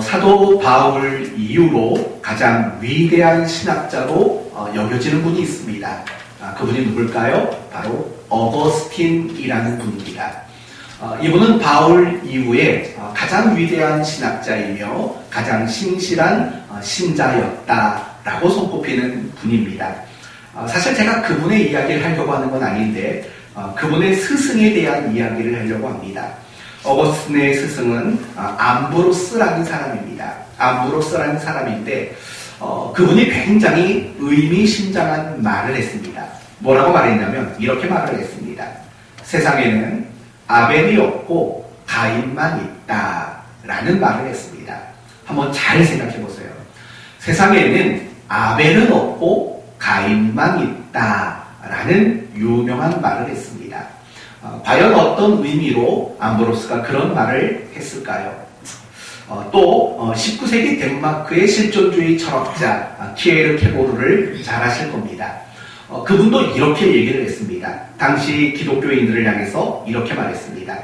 사도 바울 이후로 가장 위대한 신학자로 여겨지는 분이 있습니다. 그분이 누굴까요? 바로 어거스틴이라는 분입니다. 이분은 바울 이후에 가장 위대한 신학자이며 가장 신실한 신자였다라고 손꼽히는 분입니다. 사실 제가 그분의 이야기를 하려고 하는 건 아닌데 그분의 스승에 대한 이야기를 하려고 합니다. 어거스틴의 스승은 암브로스라는 사람입니다. 암브로스라는 사람인데 그분이 굉장히 의미심장한 말을 했습니다. 뭐라고 말했냐면 이렇게 말을 했습니다. 세상에는 아벨이 없고 가인만 있다 라는 말을 했습니다. 한번 잘 생각해 보세요. 세상에는 아벨은 없고 가인만 있다 라는 유명한 말을 했습니다. 과연 어떤 의미로 암브로스가 그런 말을 했을까요? 또 19세기 덴마크의 실존주의 철학자 키에르 케고르를 잘 아실 겁니다. 그분도 이렇게 얘기를 했습니다. 당시 기독교인들을 향해서 이렇게 말했습니다.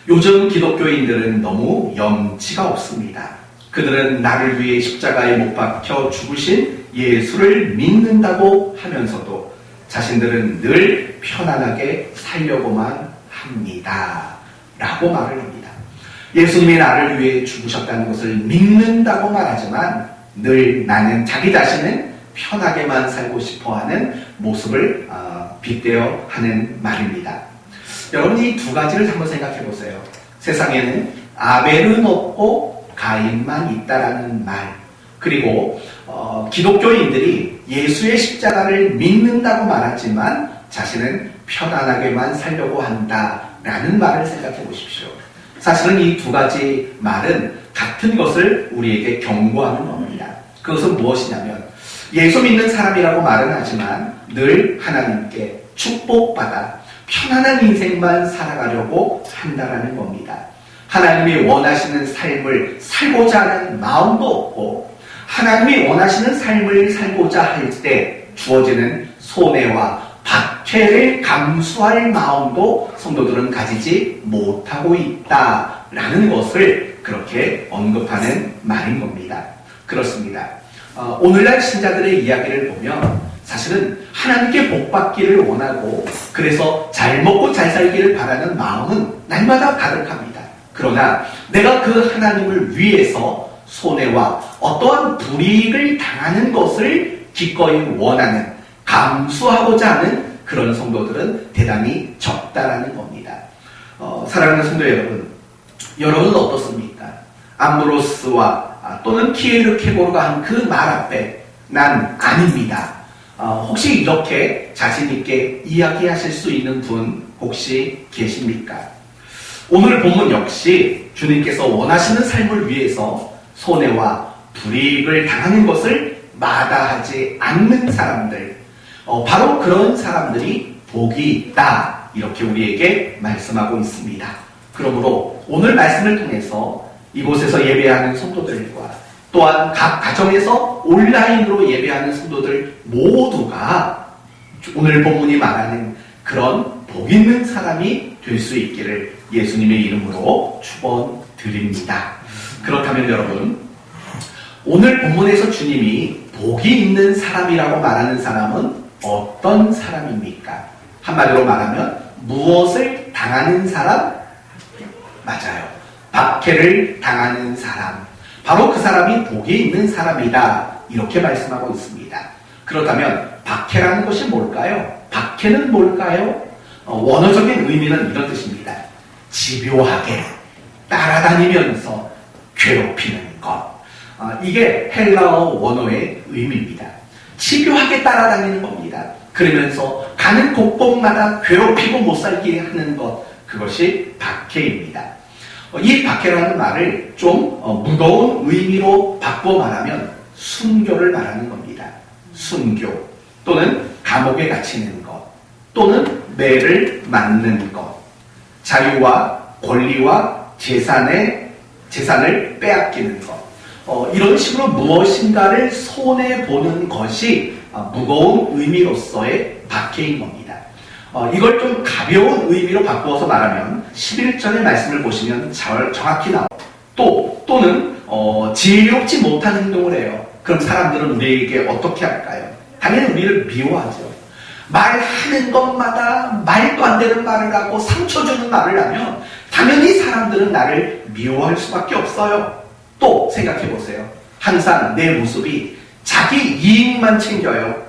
요즘 기독교인들은 너무 염치가 없습니다. 그들은 나를 위해 십자가에 못 박혀 죽으신 예수를 믿는다고 하면서도 자신들은 늘 편안하게 살려고만 합니다. 라고 말을 합니다. 예수님이 나를 위해 죽으셨다는 것을 믿는다고 말하지만 늘 나는 자기 자신은 편하게만 살고 싶어하는 모습을 빗대어 하는 말입니다. 여러분 이 두 가지를 한번 생각해 보세요. 세상에는 아벨은 없고 가인만 있다라는 말, 그리고 기독교인들이 예수의 십자가를 믿는다고 말하지만 자신은 편안하게만 살려고 한다라는 말을 생각해 보십시오. 사실은 이 두 가지 말은 같은 것을 우리에게 경고하는 겁니다. 그것은 무엇이냐면 예수 믿는 사람이라고 말은 하지만 늘 하나님께 축복받아 편안한 인생만 살아가려고 한다라는 겁니다. 하나님이 원하시는 삶을 살고자 하는 마음도 없고 하나님이 원하시는 삶을 살고자 할 때 주어지는 손해와 박해를 감수할 마음도 성도들은 가지지 못하고 있다라는 것을 그렇게 언급하는 말인 겁니다. 그렇습니다. 오늘날 신자들의 이야기를 보면 사실은 하나님께 복받기를 원하고 그래서 잘 먹고 잘 살기를 바라는 마음은 날마다 가득합니다. 그러나 내가 그 하나님을 위해서 손해와 어떠한 불이익을 당하는 것을 기꺼이 원하는, 감수하고자 하는 그런 성도들은 대단히 적다라는 겁니다. 사랑하는 성도 여러분, 여러분은 어떻습니까? 암브로스와 또는 키에르 케고르가 한 그 말 앞에 난 아닙니다. 혹시 이렇게 자신있게 이야기하실 수 있는 분 혹시 계십니까? 오늘 본문 역시 주님께서 원하시는 삶을 위해서 손해와 불이익을 당하는 것을 마다하지 않는 사람들, 바로 그런 사람들이 복이 있다 이렇게 우리에게 말씀하고 있습니다. 그러므로 오늘 말씀을 통해서 이곳에서 예배하는 성도들과 또한 각 가정에서 온라인으로 예배하는 성도들 모두가 오늘 본문이 말하는 그런 복 있는 사람이 될 수 있기를 예수님의 이름으로 축원드립니다. 그렇다면 여러분, 오늘 본문에서 주님이 복이 있는 사람이라고 말하는 사람은 어떤 사람입니까? 한마디로 말하면 무엇을 당하는 사람? 맞아요. 박해를 당하는 사람. 바로 그 사람이 복이 있는 사람이다. 이렇게 말씀하고 있습니다. 그렇다면 박해라는 것이 뭘까요? 박해는 뭘까요? 원어적인 의미는 이런 뜻입니다. 집요하게 따라다니면서 괴롭히는 것. 이게 헬라어 원어의 의미입니다. 집요하게 따라다니는 겁니다. 그러면서 가는 곳곳마다 괴롭히고 못살게 하는 것, 그것이 박해입니다. 이 박해라는 말을 좀 무거운 의미로 바꿔 말하면 순교를 말하는 겁니다. 순교 또는 감옥에 갇히는 것 또는 매를 맞는 것, 자유와 권리와 재산을 빼앗기는 것, 이런 식으로 무엇인가를 손해보는 것이 무거운 의미로서의 박해인 겁니다. 이걸 좀 가벼운 의미로 바꾸어서 말하면 11절의 말씀을 보시면 정확히 나옵니다. 또는 지혜롭지 못한 행동을 해요. 그럼 사람들은 우리에게 어떻게 할까요? 당연히 우리를 미워하죠. 말하는 것마다 말도 안 되는 말을 하고 상처 주는 말을 하면 당연히 사람들은 나를 미워할 수밖에 없어요. 또 생각해 보세요. 항상 내 모습이 자기 이익만 챙겨요.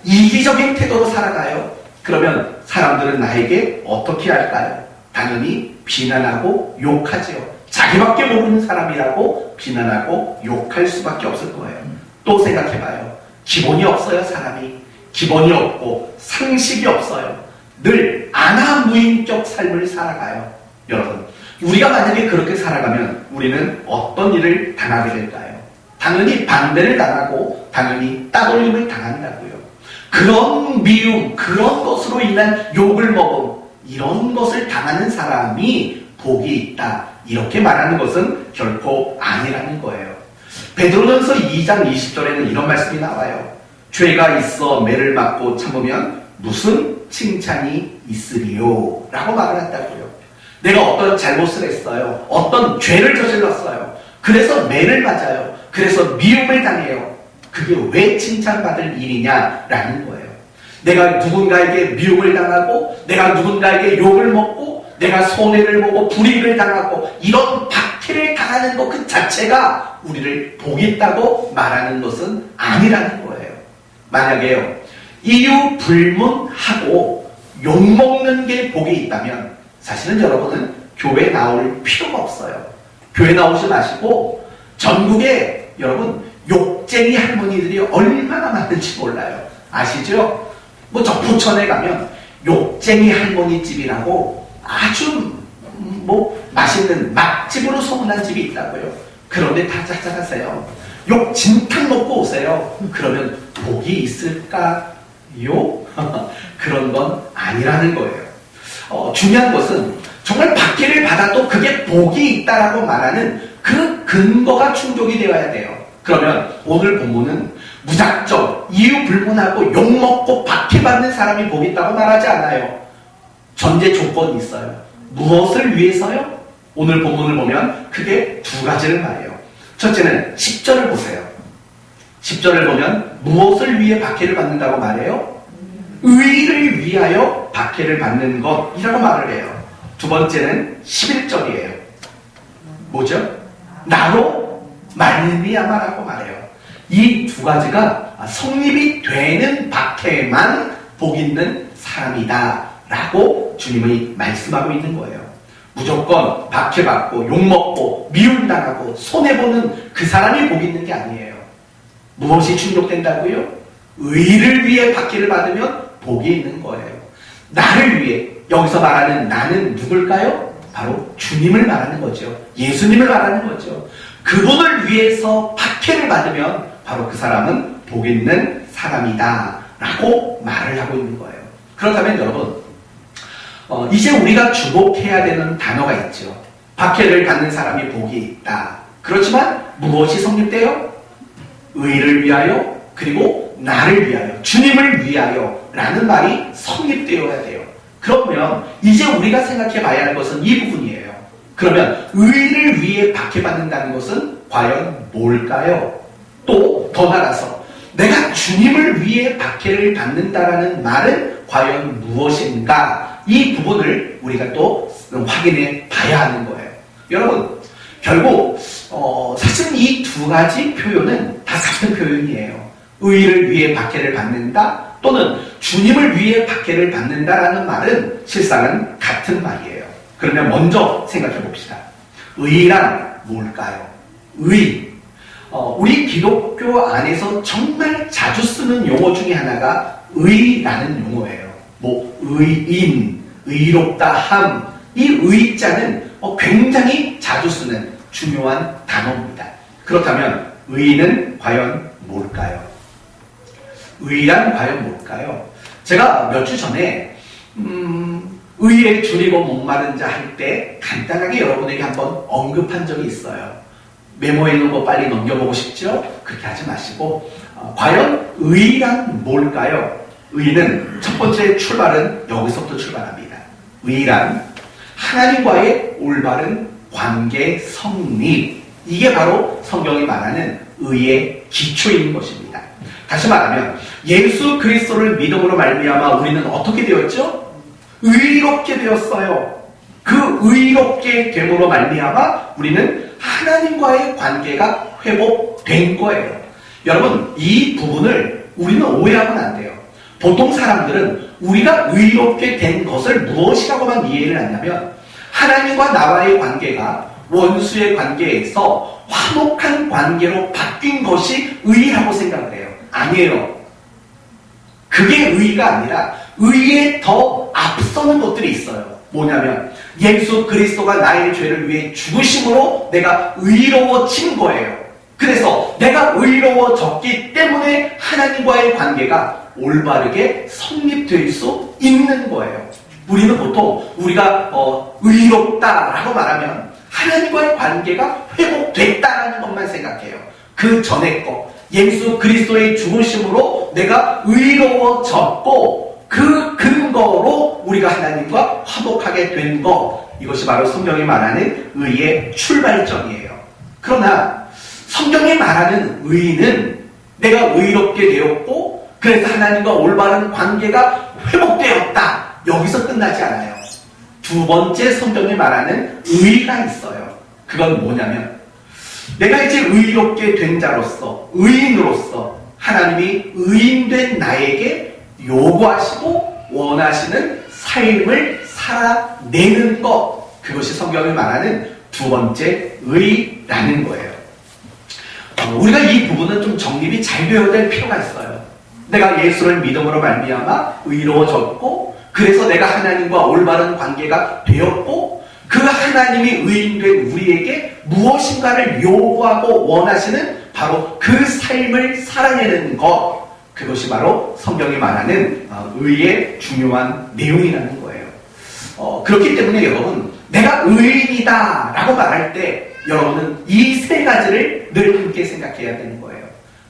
이기적인 태도로 살아가요. 그러면 사람들은 나에게 어떻게 할까요? 당연히 비난하고 욕하지요. 자기밖에 모르는 사람이라고 비난하고 욕할 수밖에 없을 거예요. 또 생각해봐요. 기본이 없어요, 사람이. 기본이 없고 상식이 없어요. 늘 안하무인격 삶을 살아가요. 여러분, 우리가 만약에 그렇게 살아가면 우리는 어떤 일을 당하게 될까요? 당연히 반대를 당하고 당연히 따돌림을 당한다고요. 그런 미움, 그런 것으로 인한 욕을 먹음, 이런 것을 당하는 사람이 복이 있다. 이렇게 말하는 것은 결코 아니라는 거예요. 베드로전서 2장 20절에는 이런 말씀이 나와요. 죄가 있어 매를 맞고 참으면 무슨 칭찬이 있으리요? 라고 말을 한다고요. 내가 어떤 잘못을 했어요. 어떤 죄를 저질렀어요. 그래서 매를 맞아요. 그래서 미움을 당해요. 그게 왜 칭찬받을 일이냐라는 거예요. 내가 누군가에게 미움을 당하고 내가 누군가에게 욕을 먹고 내가 손해를 보고 불이익을 당하고 이런 박해를 당하는 것 그 자체가 우리를 복이 있다고 말하는 것은 아니라는 거예요. 만약에요, 이유 불문하고 욕먹는 게 복이 있다면 사실은 여러분은 교회 나올 필요가 없어요. 교회 나오지 마시고 전국에 여러분 욕쟁이 할머니들이 얼마나 많은지 몰라요. 아시죠? 저 부천에 가면 욕쟁이 할머니 집이라고 아주 맛있는 맛집으로 소문난 집이 있다고요. 그런데 다 찾아가세요. 욕 진탕 먹고 오세요. 그러면 복이 있을까요? 그런 건 아니라는 거예요. 중요한 것은 정말 박해를 받아도 그게 복이 있다라고 말하는 그 근거가 충족이 되어야 돼요. 그러면 오늘 본문은 무작정 이유 불문하고 욕먹고 박해받는 사람이 복이 있다고 말하지 않아요. 전제 조건이 있어요. 무엇을 위해서요? 오늘 본문을 보면 크게 두 가지를 말해요. 첫째는 10절을 보세요. 10절을 보면 무엇을 위해 박해를 받는다고 말해요? 의를 위하여 박해를 받는 것이라고 말을 해요. 두 번째는 11절이에요. 뭐죠? 나로 말미암아라고 말해요. 이 두 가지가 성립이 되는 박해만 복 있는 사람이다 라고 주님이 말씀하고 있는 거예요. 무조건 박해받고 욕먹고 미움당하고 손해보는 그 사람이 복 있는 게 아니에요. 무엇이 충족된다고요? 의를 위해 박해를 받으면 복이 있는 거예요. 나를 위해, 여기서 말하는 나는 누굴까요? 바로 주님을 말하는 거죠. 예수님을 말하는 거죠. 그분을 위해서 박해를 받으면 바로 그 사람은 복 있는 사람이다 라고 말을 하고 있는 거예요. 그렇다면 여러분, 이제 우리가 주목해야 되는 단어가 있죠. 박해를 받는 사람이 복이 있다. 그렇지만 무엇이 성립돼요? 의를 위하여, 그리고 나를 위하여, 주님을 위하여 라는 말이 성립되어야 돼요. 그러면 이제 우리가 생각해 봐야 할 것은 이 부분이에요. 그러면 의를 위해 박해받는다는 것은 과연 뭘까요? 또 더 나아가서 내가 주님을 위해 박해를 받는다라는 말은 과연 무엇인가? 이 부분을 우리가 또 확인해 봐야 하는 거예요. 여러분, 결국 사실 이 두 가지 표현은 다 같은 표현이에요. 의를 위해 박해를 받는다 또는 주님을 위해 박해를 받는다라는 말은 실상은 같은 말이에요. 그러면 먼저 생각해 봅시다. 의란 뭘까요? 의. 우리 기독교 안에서 정말 자주 쓰는 용어 중에 하나가 의라는 용어예요. 의인, 의롭다함. 이 의자는 굉장히 자주 쓰는 중요한 단어입니다. 그렇다면 의는 과연 뭘까요? 의란 과연 뭘까요? 제가 몇 주 전에 의에 줄이고 목마른 자 할 때 간단하게 여러분에게 한번 언급한 적이 있어요. 메모해 놓은 거 빨리 넘겨보고 싶죠? 그렇게 하지 마시고 과연 의란 뭘까요? 의는 첫 번째 출발은 여기서부터 출발합니다. 의란 하나님과의 올바른 관계 성립. 이게 바로 성경이 말하는 의의 기초인 것입니다. 다시 말하면 예수 그리스도를 믿음으로 말미암아 우리는 어떻게 되었죠? 의롭게 되었어요. 그 의롭게 됨으로 말미암아 우리는 하나님과의 관계가 회복된 거예요. 여러분, 이 부분을 우리는 오해하면 안 돼요. 보통 사람들은 우리가 의롭게 된 것을 무엇이라고만 이해를 하냐면 하나님과 나와의 관계가 원수의 관계에서 화목한 관계로 바뀐 것이 의라고 생각을 해요. 아니에요. 그게 의가 아니라 의에 더 앞서는 것들이 있어요. 뭐냐면 예수 그리스도가 나의 죄를 위해 죽으심으로 내가 의로워진 거예요. 그래서 내가 의로워졌기 때문에 하나님과의 관계가 올바르게 성립될 수 있는 거예요. 우리는 보통 우리가 의롭다라고 말하면 하나님과의 관계가 회복됐다라는 것만 생각해요. 그 전에 거, 예수 그리스도의 죽으심으로 내가 의로워졌고 그 근거로 우리가 하나님과 화목하게 된 것, 이것이 바로 성경이 말하는 의의 출발점이에요. 그러나 성경이 말하는 의는 내가 의롭게 되었고 그래서 하나님과 올바른 관계가 회복되었다, 여기서 끝나지 않아요. 두 번째 성경이 말하는 의가 있어요. 그건 뭐냐면 내가 이제 의롭게 된 자로서, 의인으로서 하나님이 의인된 나에게 요구하시고 원하시는 삶을 살아내는 것, 그것이 성경이 말하는 두 번째 의라는 거예요. 우리가 이 부분은 좀 정립이 잘 되어야 될 필요가 있어요. 내가 예수를 믿음으로 말미암아 의로워졌고 그래서 내가 하나님과 올바른 관계가 되었고 그 하나님이 의인된 우리에게 무엇인가를 요구하고 원하시는 바로 그 삶을 살아내는 것, 그것이 바로 성경이 말하는 의의 중요한 내용이라는 거예요. 그렇기 때문에 여러분, 내가 의인이다 라고 말할 때 여러분은 이 세 가지를 늘 함께 생각해야 되는 거예요.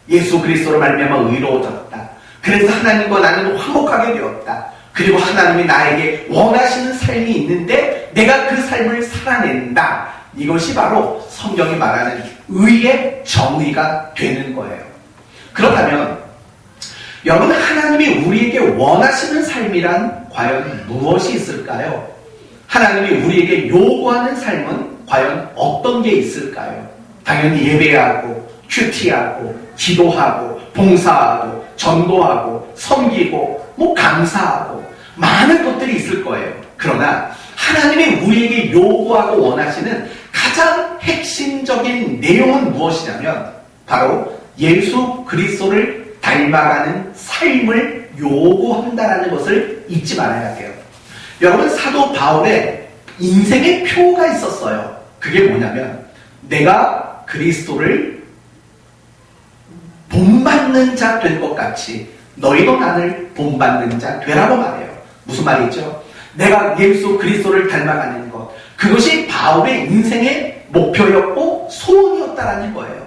예수 그리스도로 말미암아 의로워졌다. 그래서 하나님과 나는 화목하게 되었다. 그리고 하나님이 나에게 원하시는 삶이 있는데 내가 그 삶을 살아낸다. 이것이 바로 성경이 말하는 의의 정의가 되는 거예요. 그렇다면 여러분, 하나님이 우리에게 원하시는 삶이란 과연 무엇이 있을까요? 하나님이 우리에게 요구하는 삶은 과연 어떤 게 있을까요? 당연히 예배하고 큐티하고 기도하고 봉사하고 전도하고 섬기고 감사하고 많은 것들이 있을 거예요. 그러나 하나님이 우리에게 요구하고 원하시는 가장 핵심적인 내용은 무엇이냐면 바로 예수 그리스도를 닮아가는 삶을 요구한다는 것을 잊지 말아야 돼요. 여러분, 사도 바울의 인생의 표가 있었어요. 그게 뭐냐면 내가 그리스도를 본받는 자 된 것 같이 너희도 나를 본받는 자 되라고 말해요. 무슨 말이죠? 내가 예수 그리스도를 닮아가는 것, 그것이 바울의 인생의 목표였고 소원이었다라는 거예요.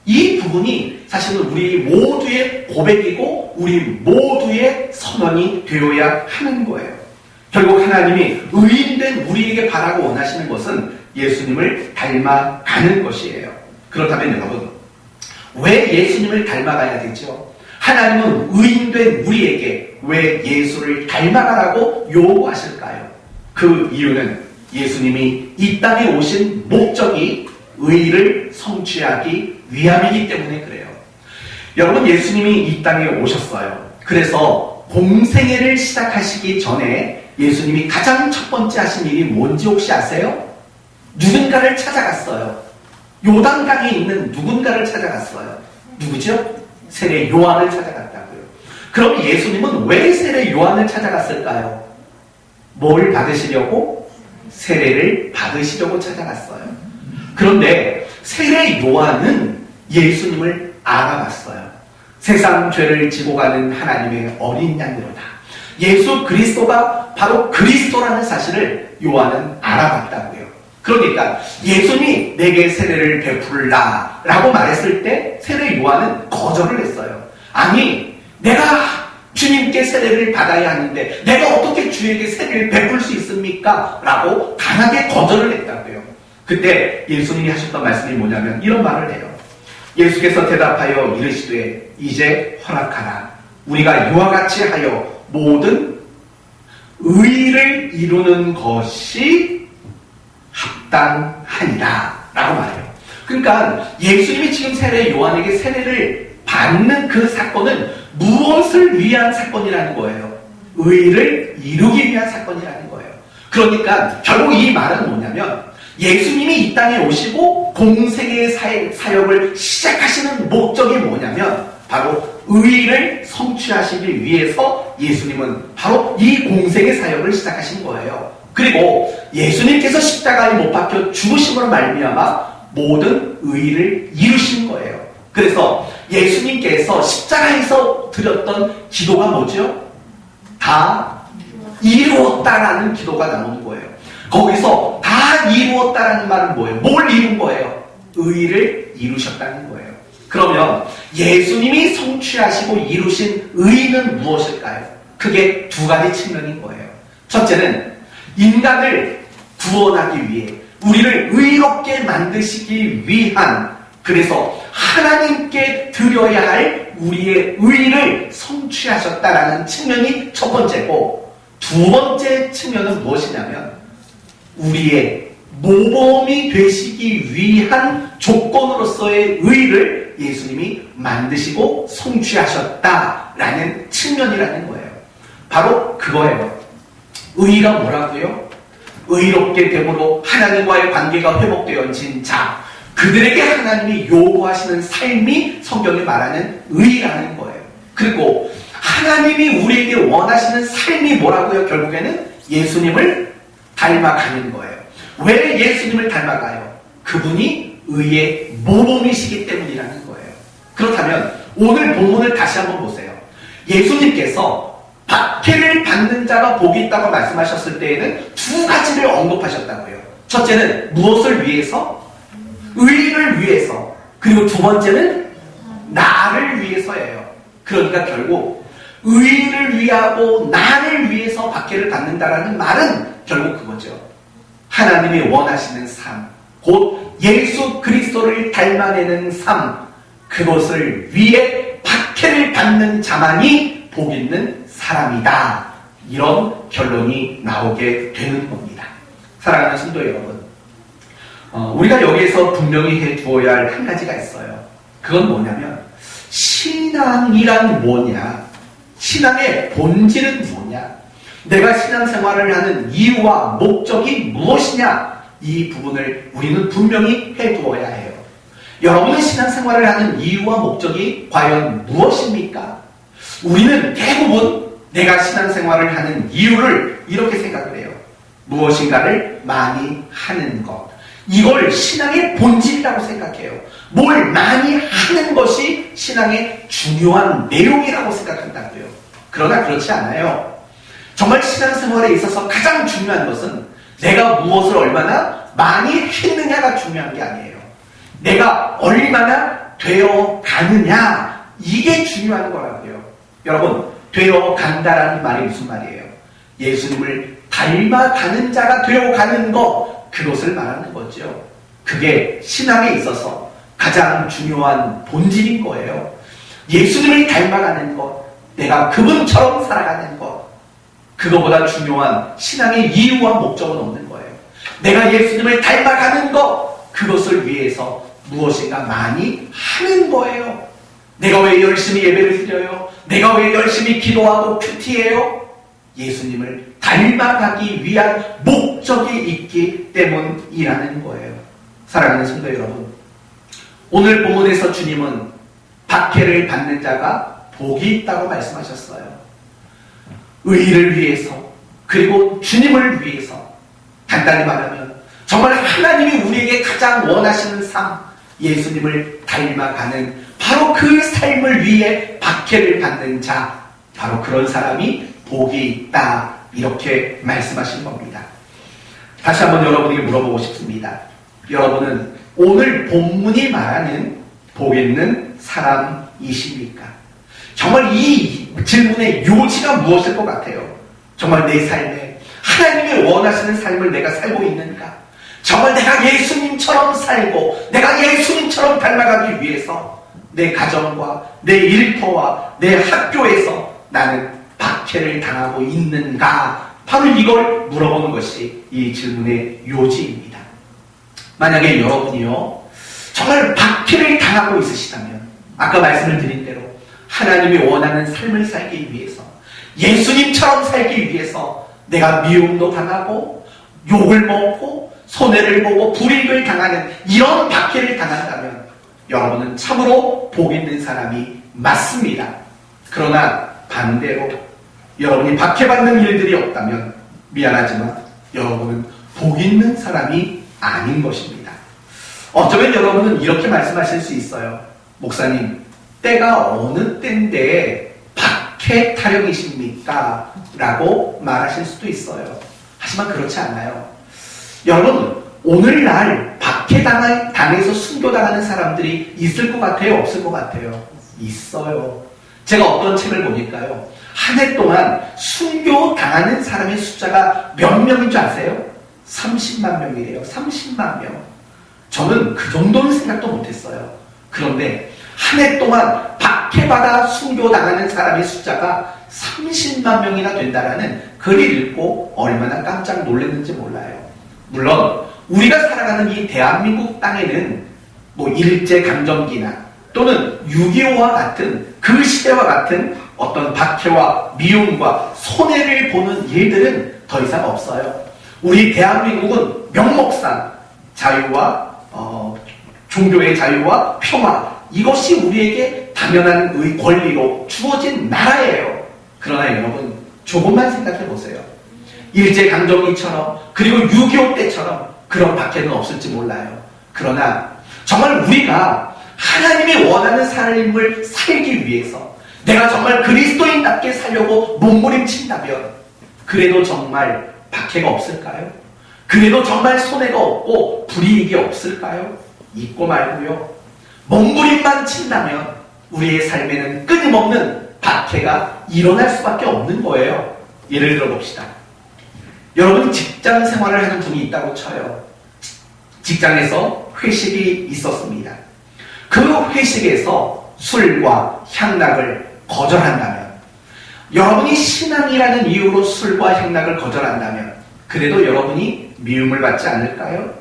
이 부분이 사실은 우리 모두의 고백이고 우리 모두의 선언이 되어야 하는 거예요. 결국 하나님이 의인된 우리에게 바라고 원하시는 것은 예수님을 닮아가는 것이에요. 그렇다면 여러분, 왜 예수님을 닮아가야 되죠? 하나님은 의인된 우리에게 왜 예수를 닮아가라고 요구하실까요? 그 이유는 예수님이 이 땅에 오신 목적이 의를 성취하기 위함이기 때문에 그래요. 여러분, 예수님이 이 땅에 오셨어요. 그래서 공생애를 시작하시기 전에 예수님이 가장 첫 번째 하신 일이 뭔지 혹시 아세요? 누군가를 찾아갔어요. 요단강에 있는 누군가를 찾아갔어요. 누구죠? 세례 요한을 찾아갔다고요. 그럼 예수님은 왜 세례 요한을 찾아갔을까요? 뭘 받으시려고? 세례를 받으시려고 찾아갔어요. 그런데 세례 요한은 예수님을 알아봤어요. 세상 죄를 지고 가는 하나님의 어린 양이로다. 예수 그리스도가 바로 그리스도라는 사실을 요한은 알아봤다고요. 그러니까 예수님이 내게 세례를 베풀라 라고 말했을 때 세례 요한은 거절을 했어요. 아니, 내가 주님께 세례를 받아야 하는데 내가 어떻게 주에게 세례를 베풀 수 있습니까? 라고 강하게 거절을 했다고요. 그때 예수님이 하셨던 말씀이 뭐냐면 이런 말을 해요. 예수께서 대답하여 이르시되 이제 허락하라. 우리가 이와 같이 하여 모든 의를 이루는 것이 합당하니라 라고 말해요. 그러니까 예수님이 지금 요한에게 세례를 받는 그 사건은 무엇을 위한 사건이라는 거예요? 의를 이루기 위한 사건이라는 거예요. 그러니까 결국 이 말은 뭐냐면 예수님이 이 땅에 오시고 공생의 사역을 시작하시는 목적이 뭐냐면 바로 의를 성취하시기 위해서 예수님은 바로 이 공생의 사역을 시작하신 거예요. 그리고 예수님께서 십자가에 못 박혀 죽으심으로 말미암아 모든 의를 이루신 거예요. 그래서 예수님께서 십자가에서 드렸던 기도가 뭐죠? 다 이루었다라는 기도가 나오는 거예요. 거기서 다 이루었다라는 말은 뭐예요? 뭘 이룬 거예요? 의를 이루셨다는 거예요. 그러면 예수님이 성취하시고 이루신 의는 무엇일까요? 그게 두 가지 측면인 거예요. 첫째는 인간을 구원하기 위해 우리를 의롭게 만드시기 위한, 그래서 하나님께 드려야 할 우리의 의를 성취하셨다라는 측면이 첫 번째고, 두 번째 측면은 무엇이냐면 우리의 모범이 되시기 위한 조건으로서의 의를 예수님이 만드시고 성취하셨다라는 측면이라는 거예요. 바로 그거예요. 의가 뭐라고요? 의롭게 됨으로 하나님과의 관계가 회복되어진 자, 그들에게 하나님이 요구하시는 삶이 성경이 말하는 의라는 거예요. 그리고 하나님이 우리에게 원하시는 삶이 뭐라고요? 결국에는 예수님을 닮아가는 거예요. 왜 예수님을 닮아가요? 그분이 의의 모범이시기 때문이라는 거예요. 그렇다면 오늘 본문을 다시 한번 보세요. 예수님께서 박해를 받는 자가 복이 있다고 말씀하셨을 때에는 두 가지를 언급하셨다고요. 첫째는 무엇을 위해서? 의를 위해서. 그리고 두 번째는 나를 위해서예요. 그러니까 결국 의를 위하고 나를 위해서 박해를 받는다라는 말은 결국 그거죠. 하나님이 원하시는 삶, 곧 예수 그리스도를 닮아내는 삶, 그것을 위해 박해를 받는 자만이 복 있는 사람이다. 이런 결론이 나오게 되는 겁니다. 사랑하는 성도 여러분, 우리가 여기에서 분명히 해두어야 할 한 가지가 있어요. 그건 뭐냐면 신앙이란 뭐냐, 신앙의 본질은 뭐냐, 내가 신앙생활을 하는 이유와 목적이 무엇이냐, 이 부분을 우리는 분명히 해두어야 해요. 여러분의 신앙생활을 하는 이유와 목적이 과연 무엇입니까? 우리는 대부분 내가 신앙생활을 하는 이유를 이렇게 생각을 해요. 무엇인가를 많이 하는 것. 이걸 신앙의 본질이라고 생각해요. 뭘 많이 하는 것이 신앙의 중요한 내용이라고 생각한다고요. 그러나 그렇지 않아요. 정말 신앙생활에 있어서 가장 중요한 것은 내가 무엇을 얼마나 많이 했느냐가 중요한 게 아니에요. 내가 얼마나 되어 가느냐, 이게 중요한 거라고요. 여러분, 되어 간다라는 말이 무슨 말이에요? 예수님을 닮아가는 자가 되어 가는 것, 그것을 말하는 거죠. 그게 신앙에 있어서 가장 중요한 본질인 거예요. 예수님을 닮아가는 것, 내가 그분처럼 살아가는 것, 그거보다 중요한 신앙의 이유와 목적은 없는 거예요. 내가 예수님을 닮아가는 것, 그것을 위해서 무엇인가 많이 하는 거예요. 내가 왜 열심히 예배를 드려요? 내가 왜 열심히 기도하고 큐티해요? 예수님을 닮아가기 위한 목적이 있기 때문이라는 거예요. 사랑하는 성도 여러분, 오늘 본문에서 주님은 박해를 받는 자가 복이 있다고 말씀하셨어요. 의를 위해서, 그리고 주님을 위해서, 간단히 말하면 정말 하나님이 우리에게 가장 원하시는 삶, 예수님을 닮아가는 바로 그 삶을 위해 박해를 받는 자, 바로 그런 사람이 복이 있다, 이렇게 말씀하신 겁니다. 다시 한번 여러분에게 물어보고 싶습니다. 여러분은 오늘 본문이 말하는 복 있는 사람이십니까? 정말 이 질문의 요지가 무엇일 것 같아요? 정말 내 삶에 하나님이 원하시는 삶을 내가 살고 있는가? 정말 내가 예수님처럼 살고 내가 예수님처럼 닮아가기 위해서 내 가정과 내 일터와 내 학교에서 나는 박해를 당하고 있는가? 바로 이걸 물어보는 것이 이 질문의 요지입니다. 만약에 여러분이요 정말 박해를 당하고 있으시다면 아까 말씀을 드린 대로 하나님이 원하는 삶을 살기 위해서 예수님처럼 살기 위해서 내가 미움도 당하고 욕을 먹고 손해를 보고 불이익을 당하는 이런 박해를 당한다면 여러분은 참으로 복 있는 사람이 맞습니다. 그러나 반대로 여러분이 박해받는 일들이 없다면 미안하지만 여러분은 복 있는 사람이 아닌 것입니다. 어쩌면 여러분은 이렇게 말씀하실 수 있어요. 목사님, 때가 어느 때인데 박해 타령이십니까? 라고 말하실 수도 있어요. 하지만 그렇지 않아요. 여러분, 오늘날 박해당해서 순교당하는 사람들이 있을 것 같아요? 없을 것 같아요? 있어요. 제가 어떤 책을 보니까요. 한 해 동안 순교당하는 사람의 숫자가 몇 명인 줄 아세요? 30만 명이래요. 30만 명. 저는 그 정도는 생각도 못했어요. 그런데 한 해 동안 박해받아 순교당하는 사람의 숫자가 30만 명이나 된다라는 글을 읽고 얼마나 깜짝 놀랐는지 몰라요. 물론 우리가 살아가는 이 대한민국 땅에는 뭐 일제강점기나 또는 6.25와 같은 그 시대와 같은 어떤 박해와 미움과 손해를 보는 일들은 더 이상 없어요. 우리 대한민국은 명목상 자유와 종교의 자유와 평화 이것이 우리에게 당연한 권리로 주어진 나라예요. 그러나 여러분 조금만 생각해 보세요. 일제강점기처럼 그리고 6.25 때처럼 그런 박해는 없을지 몰라요. 그러나 정말 우리가 하나님이 원하는 삶을 살기 위해서 내가 정말 그리스도인답게 살려고 몸부림친다면 그래도 정말 박해가 없을까요? 그래도 정말 손해가 없고 불이익이 없을까요? 있고 말고요. 몸부림만 친다면 우리의 삶에는 끊임없는 박해가 일어날 수밖에 없는 거예요. 예를 들어 봅시다. 여러분 직장 생활을 하는 분이 있다고 쳐요. 직장에서 회식이 있었습니다. 그 회식에서 술과 향락을 거절한다면 여러분이 신앙이라는 이유로 술과 향락을 거절한다면 그래도 여러분이 미움을 받지 않을까요?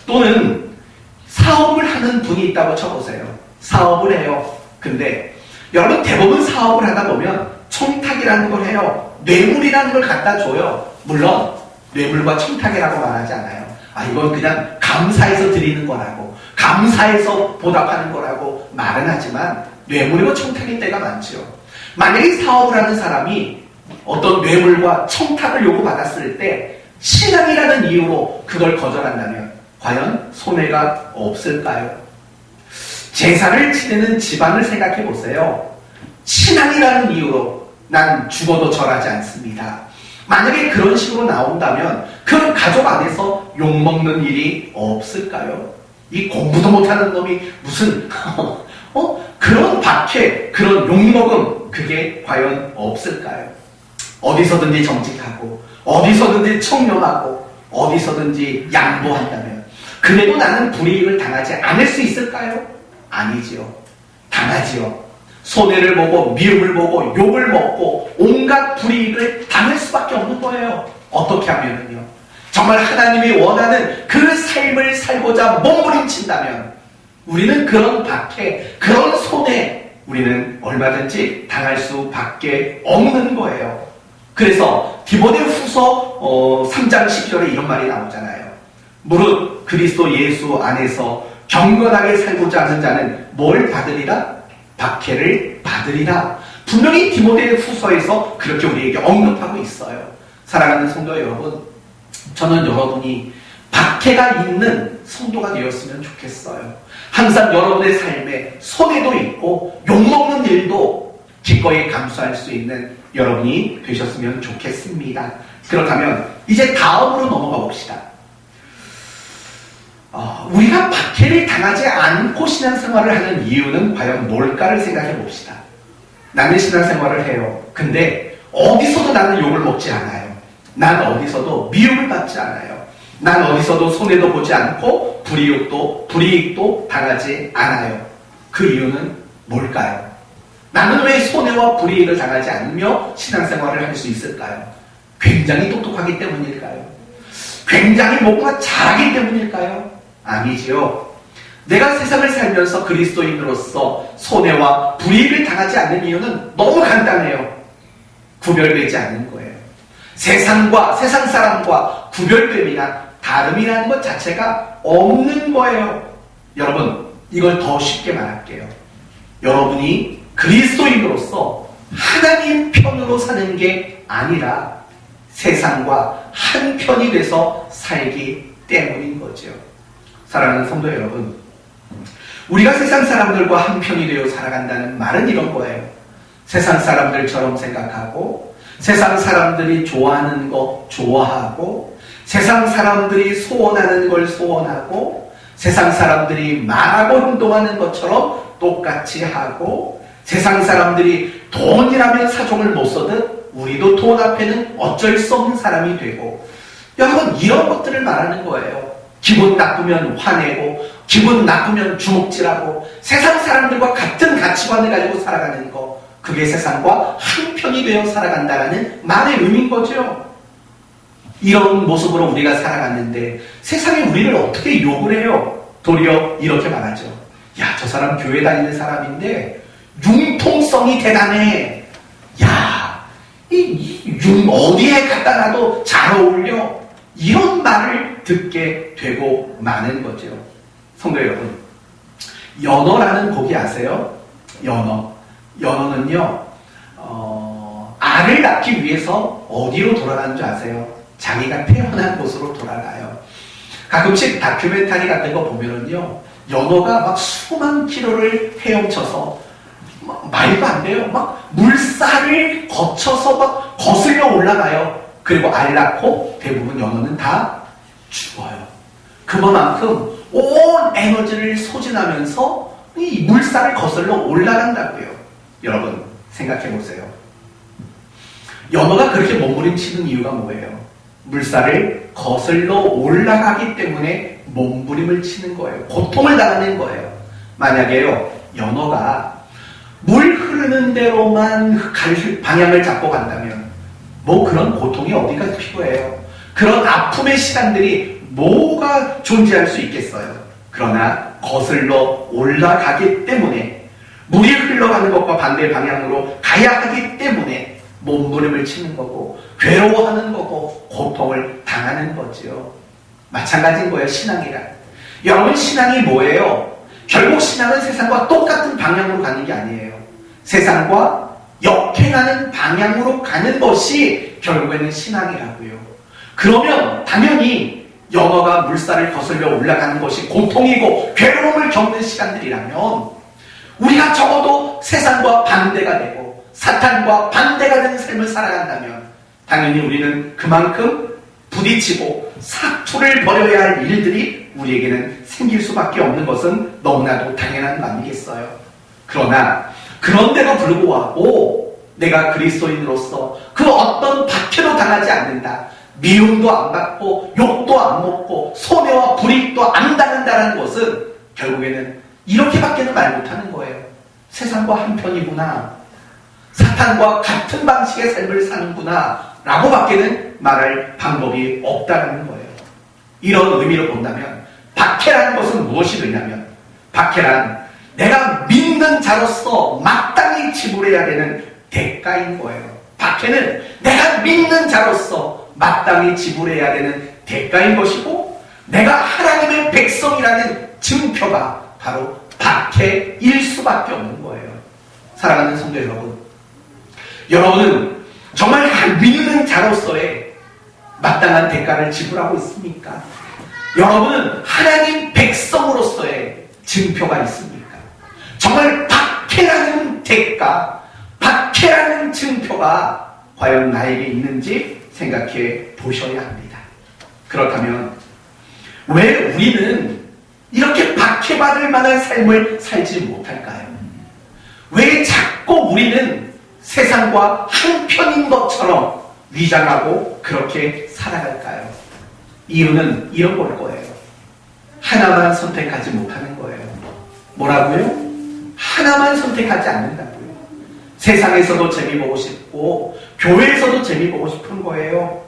또는 사업을 하는 분이 있다고 쳐보세요. 사업을 해요. 근데 여러분 대부분 사업을 하다 보면 청탁이라는 걸 해요. 뇌물이라는 걸 갖다 줘요. 물론 뇌물과 청탁이라고 말하지 않아요. 이건 그냥 감사해서 드리는 거라고 감사해서 보답하는 거라고 말은 하지만 뇌물이고 청탁일 때가 많죠. 만약에 사업을 하는 사람이 어떤 뇌물과 청탁을 요구받았을 때 신앙이라는 이유로 그걸 거절한다면 과연 손해가 없을까요? 제사를 지내는 집안을 생각해 보세요. 신앙이라는 이유로 난 죽어도 절하지 않습니다. 만약에 그런 식으로 나온다면 그 가족 안에서 욕먹는 일이 없을까요? 이 공부도 못하는 놈이 무슨 그런 박해, 그런 욕먹음 그게 과연 없을까요? 어디서든지 정직하고 어디서든지 청렴하고 어디서든지 양보한다면 그래도 나는 불이익을 당하지 않을 수 있을까요? 아니지요. 당하지요. 손해를 보고 미움을 보고 욕을 먹고 온갖 불이익을 당할 수밖에 없는 거예요. 어떻게 하면은요. 정말 하나님이 원하는 그 삶을 살고자 몸부림친다면 우리는 그런 박해, 그런 손해 우리는 얼마든지 당할 수밖에 없는 거예요. 그래서 디모데후서 3장 10절에 이런 말이 나오잖아요. 무릇 그리스도 예수 안에서 경건하게 살고자 하는 자는 뭘 받으리라? 박해를 받으리라. 분명히 디모데후서에서 그렇게 우리에게 언급하고 있어요. 사랑하는 성도 여러분, 저는 여러분이 박해가 있는 성도가 되었으면 좋겠어요. 항상 여러분의 삶에 손해도 있고 욕먹는 일도 기꺼이 감수할 수 있는 여러분이 되셨으면 좋겠습니다. 그렇다면 이제 다음으로 넘어가 봅시다. 우리가 박해를 당하지 않고 신앙생활을 하는 이유는 과연 뭘까를 생각해 봅시다. 나는 신앙생활을 해요. 근데 어디서도 나는 욕을 먹지 않아요. 난 어디서도 미움을 받지 않아요. 난 어디서도 손해도 보지 않고 불이익도 당하지 않아요. 그 이유는 뭘까요? 나는 왜 손해와 불이익을 당하지 않으며 신앙생활을 할 수 있을까요? 굉장히 똑똑하기 때문일까요? 굉장히 뭔가 잘하기 때문일까요? 아니지요. 내가 세상을 살면서 그리스도인으로서 손해와 불이익을 당하지 않는 이유는 너무 간단해요. 구별되지 않는 거예요. 세상 사람과 구별됨이나 다름이라는 것 자체가 없는 거예요. 여러분, 이걸 더 쉽게 말할게요. 여러분이 그리스도인으로서 하나님 편으로 사는 게 아니라 세상과 한편이 돼서 살기 때문인 거죠. 사랑하는 성도 여러분, 우리가 세상 사람들과 한편이 되어 살아간다는 말은 이런 거예요. 세상 사람들처럼 생각하고, 세상 사람들이 좋아하는 거 좋아하고, 세상 사람들이 소원하는 걸 소원하고, 세상 사람들이 말하고 행동하는 것처럼 똑같이 하고, 세상 사람들이 돈이라면 사종을 못 써듯 우리도 돈 앞에는 어쩔 수 없는 사람이 되고, 여러분, 이런 것들을 말하는 거예요. 기분 나쁘면 화내고, 기분 나쁘면 주먹질하고, 세상 사람들과 같은 가치관을 가지고 살아가는 거, 그게 세상과 한편이 되어 살아간다는 말의 의미인 거죠. 이런 모습으로 우리가 살아갔는데 세상이 우리를 어떻게 욕을 해요? 도리어 이렇게 말하죠. 야, 저 사람 교회 다니는 사람인데 융통성이 대단해. 야, 이 융 어디에 갖다 놔도 잘 어울려. 이런 말을 듣게 되고 마는 거죠. 성도 여러분, 연어라는 고기 아세요? 연어는요, 알을 낳기 위해서 어디로 돌아가는 줄 아세요? 자기가 태어난 곳으로 돌아가요. 가끔씩 다큐멘터리 같은 거 보면은요, 연어가 막 수만 킬로를 헤엄쳐서 말도 안 돼요. 막 물살을 거쳐서 막 거슬려 올라가요. 그리고 알 낳고 대부분 연어는 다 죽어요. 그만큼 온 에너지를 소진하면서 이 물살을 거슬러 올라간다고요. 여러분, 생각해 보세요. 연어가 그렇게 몸부림치는 이유가 뭐예요? 물살을 거슬러 올라가기 때문에 몸부림을 치는 거예요. 고통을 당하는 거예요. 만약에요, 연어가 물 흐르는 대로만 갈 방향을 잡고 간다면 뭐 그런 고통이 어디가 필요해요? 그런 아픔의 시간들이 뭐가 존재할 수 있겠어요? 그러나 거슬러 올라가기 때문에, 물이 흘러가는 것과 반대 방향으로 가야 하기 때문에 몸부림을 치는 거고, 괴로워하는 거고, 고통을 당하는 거지요. 마찬가지인 거예요, 신앙이란. 여러분, 신앙이 뭐예요? 결국 신앙은 세상과 똑같은 방향으로 가는 게 아니에요. 세상과 역행하는 방향으로 가는 것이 결국에는 신앙이라고요. 그러면 당연히 연어가 물살을 거슬려 올라가는 것이 고통이고 괴로움을 겪는 시간들이라면, 우리가 적어도 세상과 반대가 되고 사탄과 반대가 되는 삶을 살아간다면 당연히 우리는 그만큼 부딪히고 사투를 벌여야 할 일들이 우리에게는 생길 수밖에 없는 것은 너무나도 당연한 거 아니겠어요? 그러나 그런데도 불구하고 내가 그리스도인으로서 그 어떤 박해도 당하지 않는다, 미움도 안 받고 욕도 안 먹고 손해와 불이익도 안 당한다는 것은 결국에는 이렇게밖에는 말 못하는 거예요. 세상과 한편이구나, 사탄과 같은 방식의 삶을 사는구나 라고 밖에는 말할 방법이 없다는 거예요. 이런 의미로 본다면 박해라는 것은 무엇이 되냐면, 박해란 내가 믿는 자로서 마땅히 지불해야 되는 대가인 거예요. 박해는 내가 믿는 자로서 마땅히 지불해야 되는 대가인 것이고, 내가 하나님의 백성이라는 증표가 바로 박해일 수밖에 없는 거예요. 사랑하는 성도 여러분, 여러분은 정말 믿는 자로서의 마땅한 대가를 지불하고 있습니까? 여러분은 하나님 백성으로서의 증표가 있습니까? 정말 박해라는 대가, 박해라는 증표가 과연 나에게 있는지 생각해 보셔야 합니다. 그렇다면 왜 우리는 이렇게 박해받을 만한 삶을 살지 못할까요? 왜 자꾸 우리는 세상과 한편인 것처럼 위장하고 그렇게 살아갈까요? 이유는 이런 걸 거예요. 하나만 선택하지 못하는 거예요. 뭐라고요? 하나만 선택하지 않는다고요. 세상에서도 재미 보고 싶고 교회에서도 재미 보고 싶은 거예요.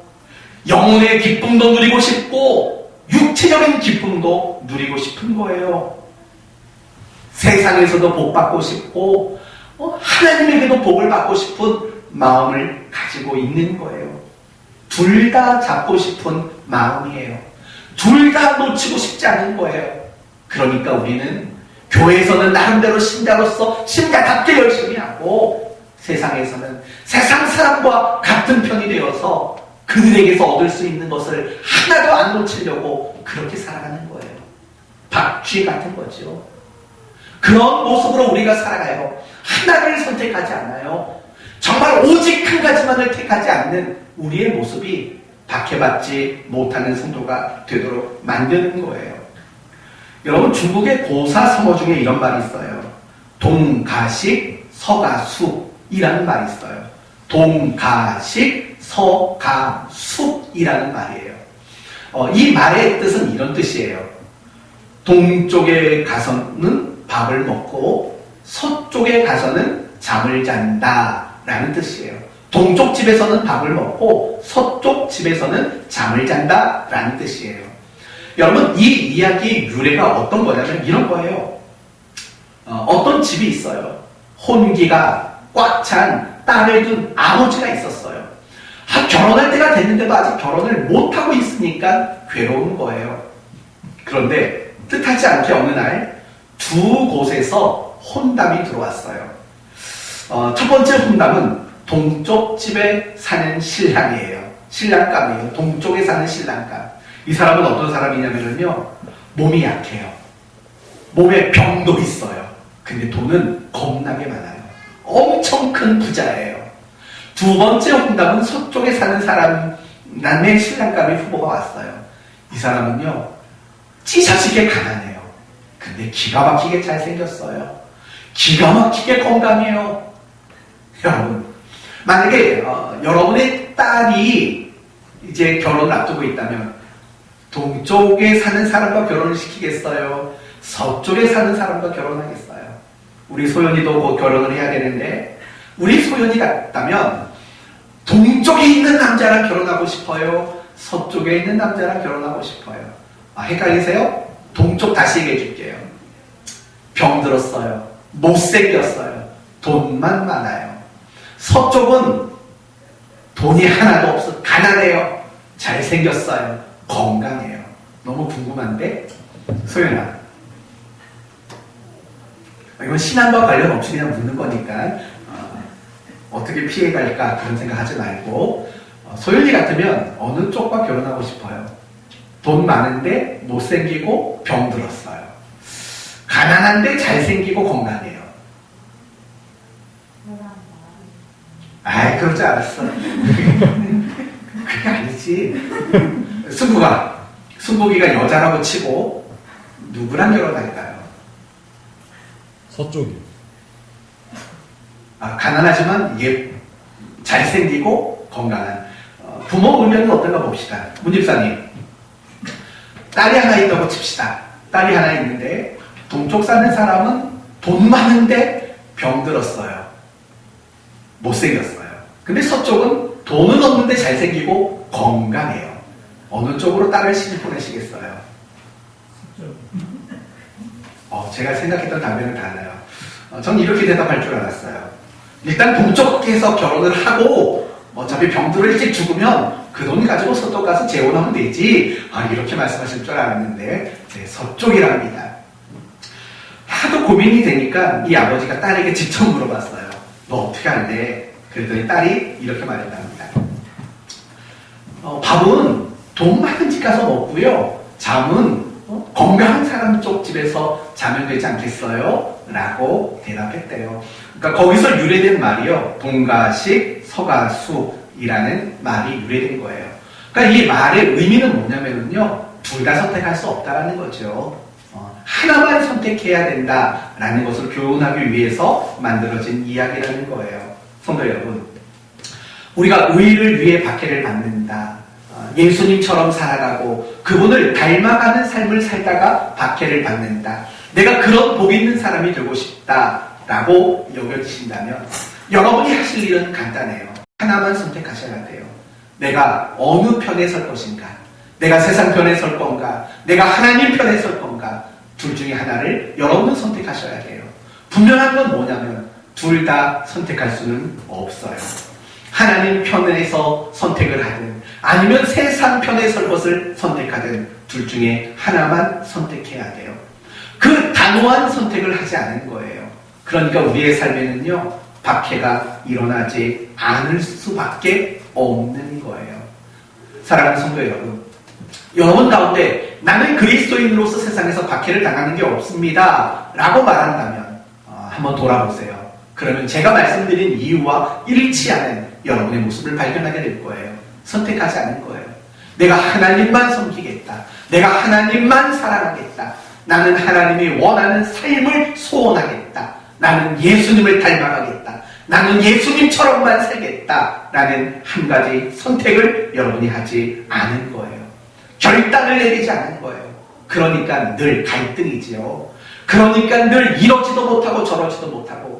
영혼의 기쁨도 누리고 싶고 육체적인 기쁨도 누리고 싶은 거예요. 세상에서도 복 받고 싶고 하나님에게도 복을 받고 싶은 마음을 가지고 있는 거예요. 둘 다 잡고 싶은 마음이에요. 둘 다 놓치고 싶지 않은 거예요. 그러니까 우리는 교회에서는 나름대로 신자로서 신자답게 열심히 하고 세상에서는 세상 사람과 같은 편이 되어서 그들에게서 얻을 수 있는 것을 하나도 안 놓치려고 그렇게 살아가는 거예요. 박쥐 같은 거죠. 그런 모습으로 우리가 살아가요. 하나를 선택하지 않아요. 정말 오직 한 가지만을 택하지 않는 우리의 모습이 박해받지 못하는 성도가 되도록 만드는 거예요. 여러분, 중국의 고사 서머 중에 이런 말이 있어요. 동가식 서가숙이라는 말이 있어요. 동가식 서가숙이라는 말이에요. 이 말의 뜻은 이런 뜻이에요. 동쪽에 가서는 밥을 먹고 서쪽에 가서는 잠을 잔다 라는 뜻이에요. 동쪽 집에서는 밥을 먹고 서쪽 집에서는 잠을 잔다 라는 뜻이에요. 여러분, 이 이야기의 유래가 어떤 거냐면 이런 거예요. 어떤 집이 있어요. 혼기가 꽉 찬 딸을 둔 아버지가 있었어요. 결혼할 때가 됐는데도 아직 결혼을 못하고 있으니까 괴로운 거예요. 그런데 뜻하지 않게 어느 날 두 곳에서 혼담이 들어왔어요. 첫 번째 혼담은 동쪽 집에 사는 신랑이에요. 신랑감이에요. 동쪽에 사는 신랑감. 이 사람은 어떤 사람이냐면요, 몸이 약해요. 몸에 병도 있어요. 근데 돈은 겁나게 많아요. 엄청 큰 부자예요. 두 번째 혼담은 서쪽에 사는 사람, 남의 신랑감의 후보가 왔어요. 이 사람은요, 찢어지게 가난해요. 근데 기가 막히게 잘생겼어요. 기가 막히게 건강해요. 여러분, 만약에 여러분의 딸이 이제 결혼을 앞두고 있다면 동쪽에 사는 사람과 결혼을 시키겠어요? 서쪽에 사는 사람과 결혼하겠어요? 우리 소연이도 곧 결혼을 해야 되는데 우리 소연이 같다면 동쪽에 있는 남자랑 결혼하고 싶어요? 서쪽에 있는 남자랑 결혼하고 싶어요? 헷갈리세요? 동쪽 다시 얘기해 줄게요. 병들었어요. 못생겼어요. 돈만 많아요. 서쪽은 돈이 하나도 없어. 가난해요. 잘생겼어요. 건강해요. 너무 궁금한데? 소연아, 이건 신앙과 관련 없이 그냥 묻는 거니까 어떻게 피해갈까 그런 생각하지 말고 소연이 같으면 어느 쪽과 결혼하고 싶어요? 돈 많은데 못생기고 병들었어요. 가난한데 잘생기고 건강해요. 그러지 않았어. 그게 아니지. 승국이가 여자라고 치고 누구랑 결혼할까요? 서쪽이요. 가난하지만 잘생기고 건강한 부모 의견은 어떤가 봅시다. 문 집사님, 딸이 하나 있다고 칩시다. 딸이 하나 있는데 동쪽 사는 사람은 돈 많은데 병들었어요. 못생겼어요. 근데 서쪽은 돈은 없는데 잘생기고 건강해요. 어느 쪽으로 딸을 시집 보내시겠어요? 제가 생각했던 답변은 달라요. 전 이렇게 대답할 줄 알았어요. 일단 동쪽에서 결혼을 하고 어차피 병들어 일찍 죽으면 그 돈 가지고 서쪽 가서 재혼하면 되지. 이렇게 말씀하실 줄 알았는데 서쪽이랍니다. 하도 고민이 되니까 이 아버지가 딸에게 직접 물어봤어요. 너 어떻게 할래? 그랬더니 딸이 이렇게 말했답니다. 밥은 돈 많은 집 가서 먹고요. 잠은 건강한 사람 쪽 집에서 자면 되지 않겠어요? 라고 대답했대요. 그러니까 거기서 유래된 말이요. 동가식 서가수이라는 말이 유래된 거예요. 그러니까 이 말의 의미는 뭐냐면요. 둘 다 선택할 수 없다라는 거죠. 하나만 선택해야 된다라는 것을 교훈하기 위해서 만들어진 이야기라는 거예요. 성도 여러분, 우리가 의를 위해 박해를 받는다. 예수님처럼 살아가고 그분을 닮아가는 삶을 살다가 박해를 받는다. 내가 그런 복 있는 사람이 되고 싶다라고 여겨지신다면 여러분이 하실 일은 간단해요. 하나만 선택하셔야 돼요. 내가 어느 편에 설 것인가? 내가 세상 편에 설 건가? 내가 하나님 편에 설 건가? 둘 중에 하나를 여러분은 선택하셔야 돼요. 분명한 건 뭐냐면 둘 다 선택할 수는 없어요. 하나님 편에서 선택을 하든 아니면 세상 편에 설 것을 선택하든 둘 중에 하나만 선택해야 돼요. 그 단호한 선택을 하지 않은 거예요. 그러니까 우리의 삶에는요, 박해가 일어나지 않을 수밖에 없는 거예요. 사랑하는 성도 여러분, 여러분 가운데 나는 그리스도인으로서 세상에서 박해를 당하는 게 없습니다 라고 말한다면 한번 돌아보세요. 그러면 제가 말씀드린 이유와 일치하는 여러분의 모습을 발견하게 될 거예요. 선택하지 않은 거예요. 내가 하나님만 섬기겠다. 내가 하나님만 사랑하겠다. 나는 하나님이 원하는 삶을 소원하겠다. 나는 예수님을 닮아가겠다. 나는 예수님처럼만 살겠다. 라는 한 가지 선택을 여러분이 하지 않은 거예요. 결단을 내리지 않은 거예요. 그러니까 늘 갈등이지요. 그러니까 늘 이러지도 못하고 저러지도 못하고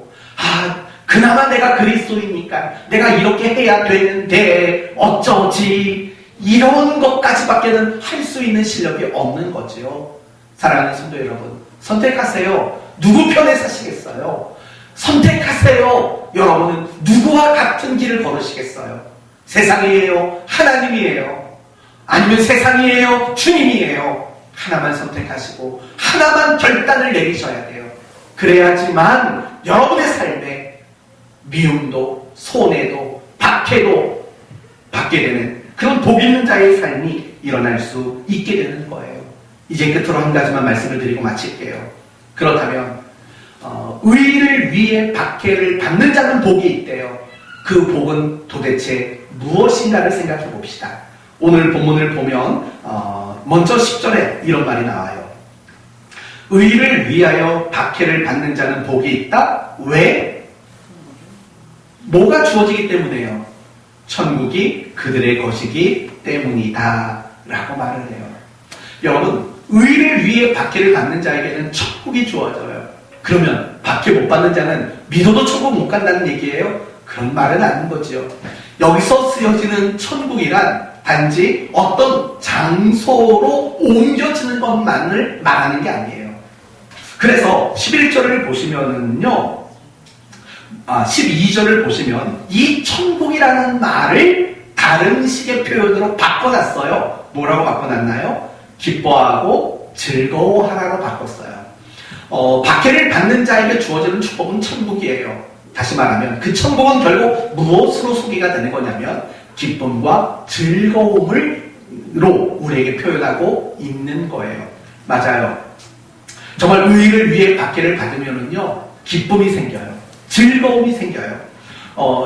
그나마 내가 그리스도이니까 내가 이렇게 해야 되는데 어쩌지 이런 것까지밖에는 할 수 있는 실력이 없는 거지요. 사랑하는 성도 여러분, 선택하세요. 누구 편에 사시겠어요? 선택하세요. 여러분은 누구와 같은 길을 걸으시겠어요? 세상이에요? 하나님이에요? 아니면 세상이에요? 주님이에요? 하나만 선택하시고 하나만 결단을 내리셔야 돼요. 그래야지만 여러분의 삶에 미움도 손해도 박해도 받게 되는 그런 복 있는 자의 삶이 일어날 수 있게 되는 거예요. 이제 끝으로 한 가지만 말씀을 드리고 마칠게요. 그렇다면 의를 위해 박해를 받는 자는 복이 있대요. 그 복은 도대체 무엇인가를 생각해 봅시다. 오늘 본문을 보면 먼저 10절에 이런 말이 나와요. 의를 위하여 박해를 받는 자는 복이 있다. 왜? 뭐가 주어지기 때문에요? 천국이 그들의 것이기 때문이다 라고 말을 해요. 여러분, 의를 위해 박해를 받는 자에게는 천국이 주어져요. 그러면 박해 못 받는 자는 믿어도 천국 못 간다는 얘기예요? 그런 말은 아닌 거지요. 여기서 쓰여지는 천국이란 단지 어떤 장소로 옮겨지는 것만을 말하는 게 아니에요. 그래서 11절을 보시면은요, 12절을 보시면 이 천국이라는 말을 다른 식의 표현으로 바꿔놨어요. 뭐라고 바꿔놨나요? 기뻐하고 즐거워하라로 바꿨어요. 박해를 받는 자에게 주어지는 축복은 천국이에요. 다시 말하면 그 천국은 결국 무엇으로 소개가 되는 거냐면 기쁨과 즐거움으로 우리에게 표현하고 있는 거예요. 맞아요. 정말 의를 위해 박해를 받으면은요, 기쁨이 생겨요. 즐거움이 생겨요.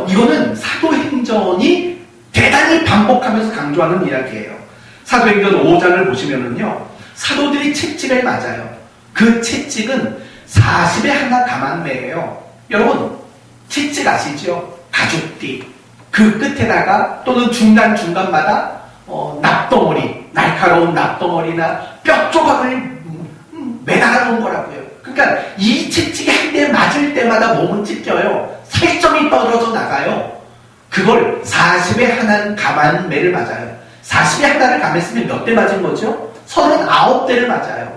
이거는 사도행전이 대단히 반복하면서 강조하는 이야기예요. 사도행전 5장을 보시면은요, 사도들이 채찍을 맞아요. 그 채찍은 40에 하나 가만매예요. 여러분, 채찍 아시죠? 가죽띠. 그 끝에다가 또는 중간중간마다 납덩어리, 날카로운 납덩어리나 뼈 조각을 매달아 놓은 거라고요. 그러니까 이 채찍이 한 대 맞을 때마다 몸은 찢겨요. 살점이 떨어져 나가요. 그걸 40에 하나 가만매를 맞아요. 40에 하나를 감했으면 몇 대 맞은 거죠? 39대를 맞아요.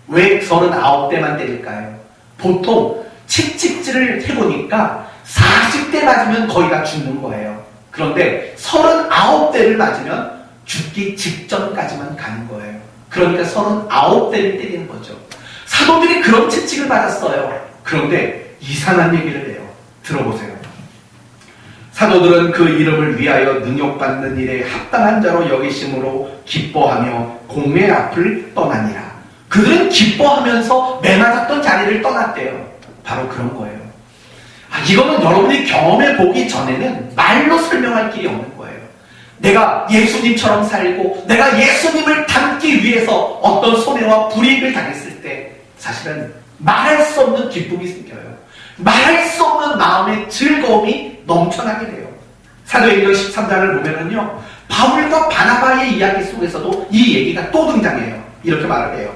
왜 39대만 때릴까요? 보통 채찍질을 해보니까 40대 맞으면 거의 다 죽는 거예요. 그런데 39대를 맞으면 죽기 직전까지만 가는 거예요. 그러니까 39대를 때리는 거죠. 사도들이 그런 채찍을 받았어요. 그런데 이상한 얘기를 해요. 들어보세요. 사도들은 그 이름을 위하여 능욕받는 일에 합당한 자로 여기심으로 기뻐하며 공회 앞을 떠나니라. 그들은 기뻐하면서 매맞았던 자리를 떠났대요. 바로 그런 거예요. 이거는 여러분이 경험해 보기 전에는 말로 설명할 길이 없는 거예요. 내가 예수님처럼 살고 내가 예수님을 닮기 위해서 어떤 손해와 불이익을 당했을 때 사실은 말할 수 없는 기쁨이 생겨요. 말할 수 없는 마음의 즐거움이 넘쳐나게 돼요. 사도행전 13장을 보면은요, 바울과 바나바의 이야기 속에서도 이 얘기가 또 등장해요. 이렇게 말을 해요.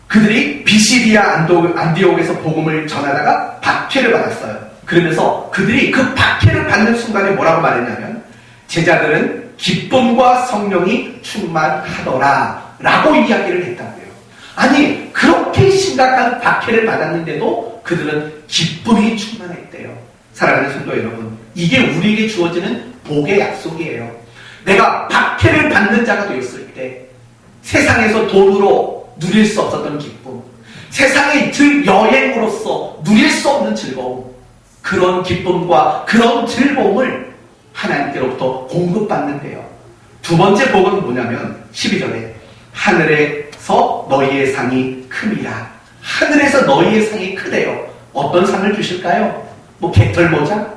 그들이 비시디아 안디옥에서 복음을 전하다가 박해를 받았어요. 그러면서 그들이 그 박해를 받는 순간에 뭐라고 말했냐면 제자들은 기쁨과 성령이 충만하더라 라고 이야기를 했다고요. 아니 그렇게 심각한 박해를 받았는데도 그들은 기쁨이 충만했대요. 사랑하는 성도 여러분, 이게 우리에게 주어지는 복의 약속이에요. 내가 박해를 받는 자가 되었을 때 세상에서 돈으로 누릴 수 없었던 기쁨, 세상의 여행으로서 누릴 수 없는 즐거움, 그런 기쁨과 그런 즐거움을 하나님께로부터 공급받는데요. 두 번째 복은 뭐냐면 12절에 하늘에서 너희의 상이 큼이라. 하늘에서 너희의 상이 크대요. 어떤 상을 주실까요? 뭐 개털모자?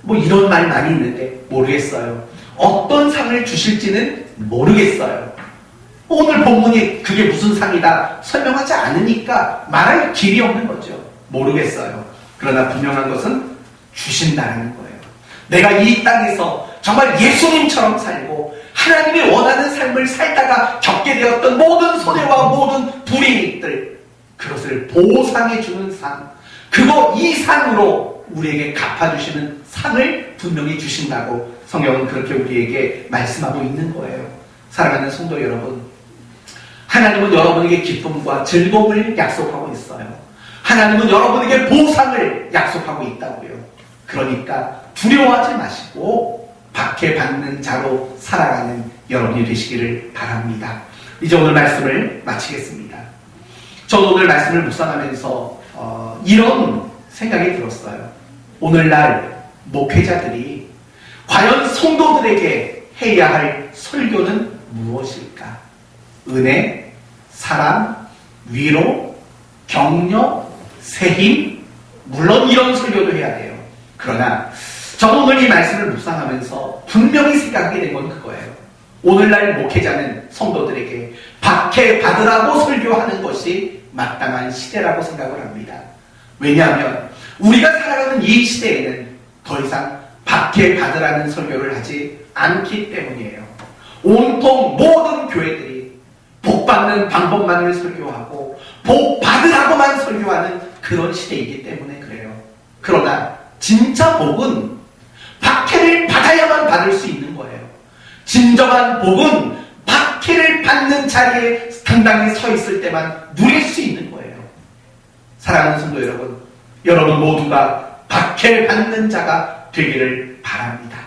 뭐 이런 말 많이 있는데 모르겠어요. 어떤 상을 주실지는 모르겠어요. 오늘 본문이 그게 무슨 상이다 설명하지 않으니까 말할 길이 없는 거죠. 모르겠어요. 그러나 분명한 것은 주신다는 거예요. 내가 이 땅에서 정말 예수님처럼 살고 하나님이 원하는 삶을 살다가 겪게 되었던 모든 손해와 모든 불이익들, 그것을 보상해 주는 상, 이 상으로 우리에게 갚아주시는 상을 분명히 주신다고 성경은 그렇게 우리에게 말씀하고 있는 거예요. 사랑하는 성도 여러분, 하나님은 여러분에게 기쁨과 즐거움을 약속하고 있어요. 하나님은 여러분에게 보상을 약속하고 있다고요. 그러니까 두려워하지 마시고 박해받는 자로 살아가는 여러분이 되시기를 바랍니다. 이제 오늘 말씀을 마치겠습니다. 저는 오늘 말씀을 묵상하면서 이런 생각이 들었어요. 오늘날 목회자들이 과연 성도들에게 해야 할 설교는 무엇일까? 은혜, 사랑, 위로, 격려, 새힘, 물론 이런 설교도 해야 돼요. 그러나 저는 오늘 이 말씀을 묵상하면서 분명히 생각하게 된 건 그거예요. 오늘날 목회자는 성도들에게 박해받으라고 설교하는 것이 마땅한 시대라고 생각을 합니다. 왜냐하면 우리가 살아가는 이 시대에는 더 이상 박해받으라는 설교를 하지 않기 때문이에요. 온통 모든 교회들이 복받는 방법만을 설교하고 복받으라고만 설교하는 그런 시대이기 때문에 그래요. 그러나 진짜 복은 박해를 받아야만 받을 수 있는 거예요. 진정한 복은 박해를 받는 자리에 당당히 서 있을 때만 누릴 수 있는 거예요. 사랑하는 성도 여러분, 여러분 모두가 박해를 받는 자가 되기를 바랍니다.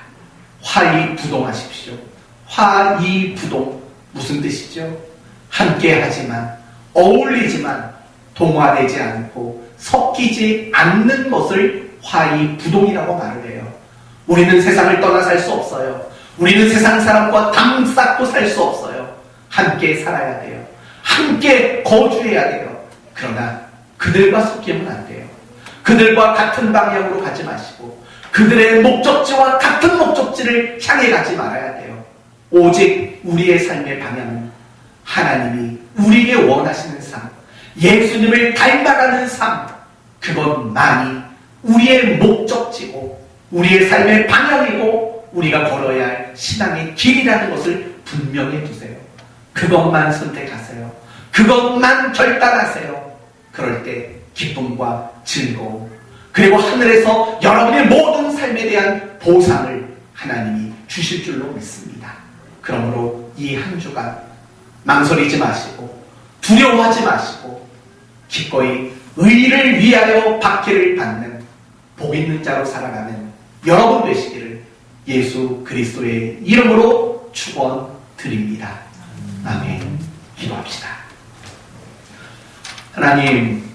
화이부동하십시오. 화이부동 무슨 뜻이죠? 함께하지만 어울리지만 동화되지 않고 섞이지 않는 것을 화이부동이라고 말을 해요. 우리는 세상을 떠나 살 수 없어요. 우리는 세상 사람과 담 쌓고 살 수 없어요. 함께 살아야 돼요. 함께 거주해야 돼요. 그러나 그들과 섞이면 안 돼요. 그들과 같은 방향으로 가지 마시고 그들의 목적지와 같은 목적지를 향해 가지 말아야 돼요. 오직 우리의 삶의 방향은 하나님이 우리에게 원하시는 삶, 예수님을 닮아가는 삶, 그것만이 우리의 목적지고 우리의 삶의 방향이고 우리가 걸어야 할 신앙의 길이라는 것을 분명히 두세요. 그것만 선택하세요. 그것만 결단하세요. 그럴 때 기쁨과 즐거움, 그리고 하늘에서 여러분의 모든 삶에 대한 보상을 하나님이 주실 줄로 믿습니다. 그러므로 이 한 주간 망설이지 마시고 두려워하지 마시고 기꺼이 의를 위하여 박해를 받는 복 있는 자로 살아가는 여러분 되시기를 예수 그리스도의 이름으로 축원드립니다. 아멘. 기도합시다. 하나님,